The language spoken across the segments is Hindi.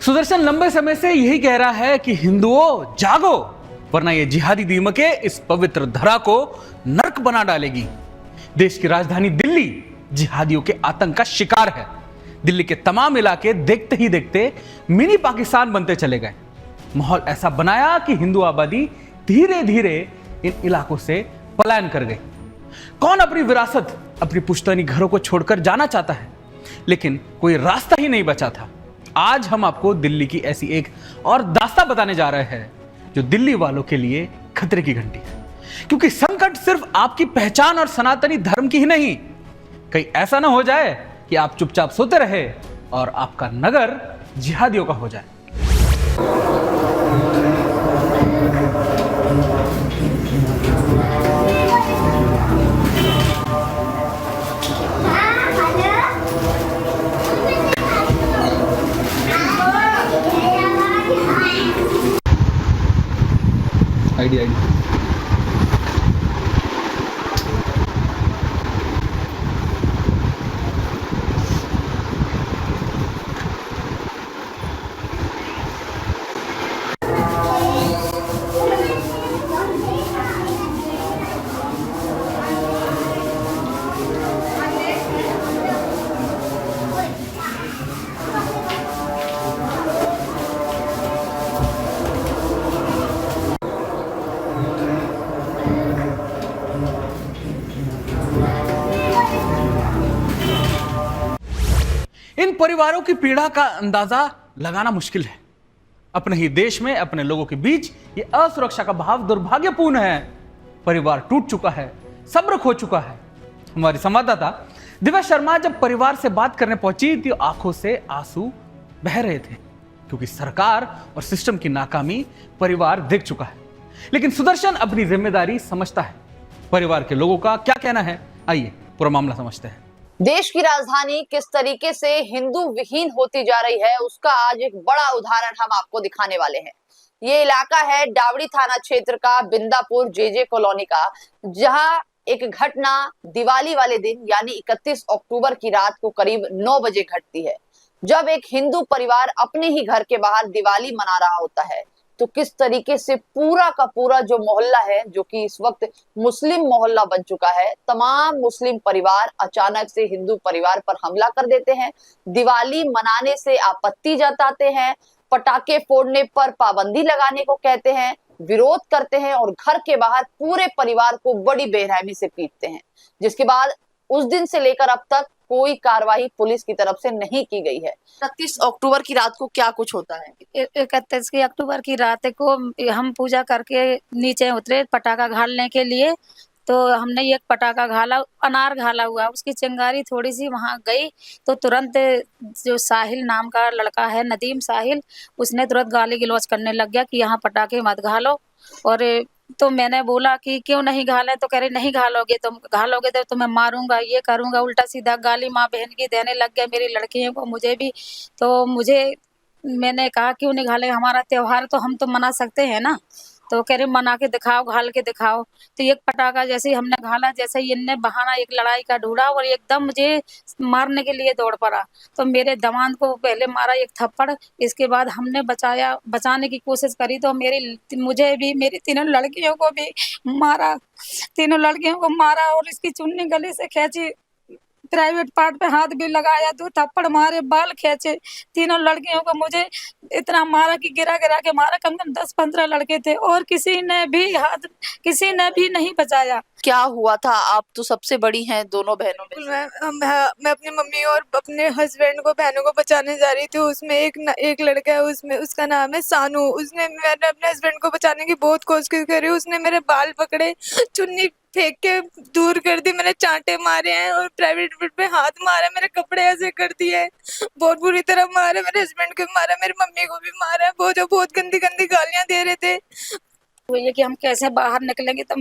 सुदर्शन लंबे समय से यही कह रहा है कि हिंदुओं जागो, वरना ये जिहादी दीमकें इस पवित्र धरा को नर्क बना डालेगी। देश की राजधानी दिल्ली जिहादियों के आतंक का शिकार है। दिल्ली के तमाम इलाके देखते ही देखते मिनी पाकिस्तान बनते चले गए। माहौल ऐसा बनाया कि हिंदू आबादी धीरे धीरे इन इलाकों से पलायन कर गई। कौन अपनी विरासत, अपनी पुश्तैनी घरों को छोड़कर जाना चाहता है, लेकिन कोई रास्ता ही नहीं बचा था। आज हम आपको दिल्ली की ऐसी एक और दास्तां बताने जा रहे हैं जो दिल्ली वालों के लिए खतरे की घंटी है। क्योंकि संकट सिर्फ आपकी पहचान और सनातनी धर्म की ही नहीं, कहीं ऐसा ना हो जाए कि आप चुपचाप सोते रहे और आपका नगर जिहादियों का हो जाए। आईडी इन परिवारों की पीड़ा का अंदाजा लगाना मुश्किल है। अपने ही देश में अपने लोगों के बीच ये असुरक्षा का भाव दुर्भाग्यपूर्ण है। परिवार टूट चुका है, सब्र खो चुका है। हमारी संवाददाता दिव्या शर्मा जब परिवार से बात करने पहुंची तो आंखों से आंसू बह रहे थे, क्योंकि सरकार और सिस्टम की नाकामी परिवार देख चुका है। लेकिन सुदर्शन अपनी जिम्मेदारी समझता है। परिवार के लोगों का क्या कहना है, आइए पूरा मामला समझते हैं। देश की राजधानी किस तरीके से हिंदू विहीन होती जा रही है, उसका आज एक बड़ा उदाहरण हम आपको दिखाने वाले हैं। ये इलाका है डावड़ी थाना क्षेत्र का बिंदापुर जेजे कॉलोनी का, जहां एक घटना दिवाली वाले दिन यानी 31 अक्टूबर की रात को करीब 9 बजे घटती है, जब एक हिंदू परिवार अपने ही घर के बाहर दिवाली मना रहा होता है। तो किस तरीके से पूरा का पूरा जो मोहल्ला है, जो कि इस वक्त मुस्लिम मोहल्ला बन चुका है, तमाम मुस्लिम परिवार अचानक से हिंदू परिवार पर हमला कर देते हैं, दिवाली मनाने से आपत्ति जताते हैं, पटाखे फोड़ने पर पाबंदी लगाने को कहते हैं, विरोध करते हैं और घर के बाहर पूरे परिवार को बड़ी बेरहमी से पीटते हैं। जिसके बाद उस दिन से लेकर अब तक कोई कार्रवाई पुलिस की तरफ से नहीं की गई है। 31 अक्टूबर की रात को क्या कुछ होता है? 31 अक्टूबर की रात को हम पूजा करके नीचे उतरे पटाखा घालने के लिए। तो हमने एक पटाखा घाला, अनार घाला हुआ, उसकी चिंगारी थोड़ी सी वहां गई तो तुरंत जो साहिल नाम का लड़का है, नदीम साहिल, उसने तुरंत गाली गलौज करने लग गया कि यहाँ पटाखे मत घालो। और तो मैंने बोला कि क्यों नहीं घाले, तो कह रहे नहीं घालोगे तो तुम्हें मारूंगा, ये करूंगा, उल्टा सीधा गाली माँ बहन की देने लग गया, मेरी लड़कियों को, मुझे भी। तो मैंने कहा क्यों नहीं घाले, हमारा त्योहार तो हम तो मना सकते हैं ना। तो कह रहे मना के दिखाओ, घाल के दिखाओ। तो एक पटाखा जैसे ही हमने घाला, जैसे ही इनने बहाना एक लड़ाई का ढूंढा और एकदम मुझे मारने के लिए दौड़ पड़ा। तो मेरे दामाद को पहले मारा एक थप्पड़, इसके बाद हमने बचाने की कोशिश करी तो मुझे भी, मेरी तीनों लड़कियों को भी मारा, तीनों लड़कियों को मारा और इसकी चुन्नी गले से खींची, प्राइवेट पार्ट पे हाथ भी लगाया, 2 थप्पड़ मारे, बाल खींचे। तीनों लड़कियों को मुझे इतना मारा कि गिरा गिरा के मारा। कम से कम 10-15 लड़के थे और किसी ने भी नहीं बचाया। क्या हुआ था? आप तो सबसे बड़ी हैं दोनों बहनों में। मैं अपनी मम्मी और अपने हस्बैंड को, बहनों को बचाने जा रही थी। उसमें एक लड़का है, उसमें उसका नाम है सानू। मैंने अपने हस्बैंड को बचाने की बहुत कोशिश करी। उसने मेरे बाल पकड़े, चुन्नी फेंक के दूर कर दी, मैंने चांटे मारे हैं और प्राइवेट पे हाथ मारा, मेरे कपड़े ऐसे कर दिए, बहुत बुरी तरह मारे, मेरे हस्बैंड को भी मारा, मेरी मम्मी को भी मारा, बहुत गंदी गंदी गालियां दे रहे थे। वो ये कि हम कैसे बाहर निकलेंगे, तो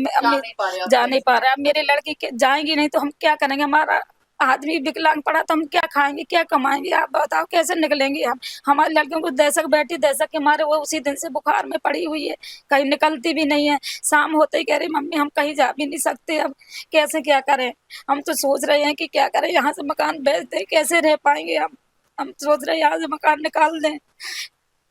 जा नहीं पा रहा। मेरी लड़की जाएंगी नहीं तो हम क्या करेंगे, हमारा आदमी विकलांग पड़ा तो हम क्या खाएंगे, क्या कमाएंगे, आप बताओ कैसे निकलेंगे हम। हमारी लड़कियों को दहशत बैठी, दहशत के मारे वो उसी दिन से बुखार में पड़ी हुई है, कहीं निकलती भी नहीं है। शाम होते ही कह रही मम्मी हम कहीं जा भी नहीं सकते, अब कैसे क्या करें। हम तो सोच रहे हैं कि क्या करें, यहाँ से मकान बेच दे, कैसे रह पाएंगे हम। हम सोच रहे हैं यहाँ से मकान निकाल दें।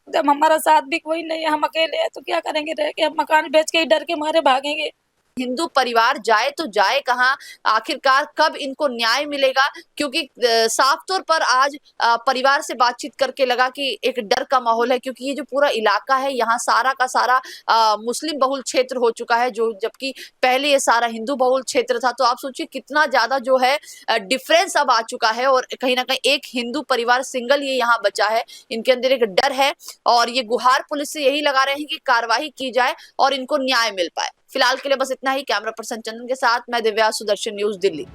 जब हमारा साथ भी कोई नहीं है, हम अकेले हैं, तो क्या करेंगे? रह के हम मकान बेच के ही डर के मारे भागेंगे। हिंदू परिवार जाए तो जाए कहाँ? आखिरकार कब इनको न्याय मिलेगा? क्योंकि साफ तौर पर आज परिवार से बातचीत करके लगा कि एक डर का माहौल है, क्योंकि ये जो पूरा इलाका है यहाँ सारा का सारा मुस्लिम बहुल क्षेत्र हो चुका है, जो जबकि पहले ये सारा हिंदू बहुल क्षेत्र था। तो आप सोचिए कितना ज्यादा जो है डिफरेंस अब आ चुका है, और कहीं ना कहीं एक हिंदू परिवार सिंगल ये यहाँ बचा है। इनके अंदर एक डर है और ये गुहार पुलिस से यही लगा रहे हैं कि कार्रवाई की जाए और इनको न्याय मिल पाए। फिलहाल के लिए बस इतना ही। कैमरा पर्सन चंदन के साथ मैं दिव्या, सुदर्शन न्यूज, दिल्ली।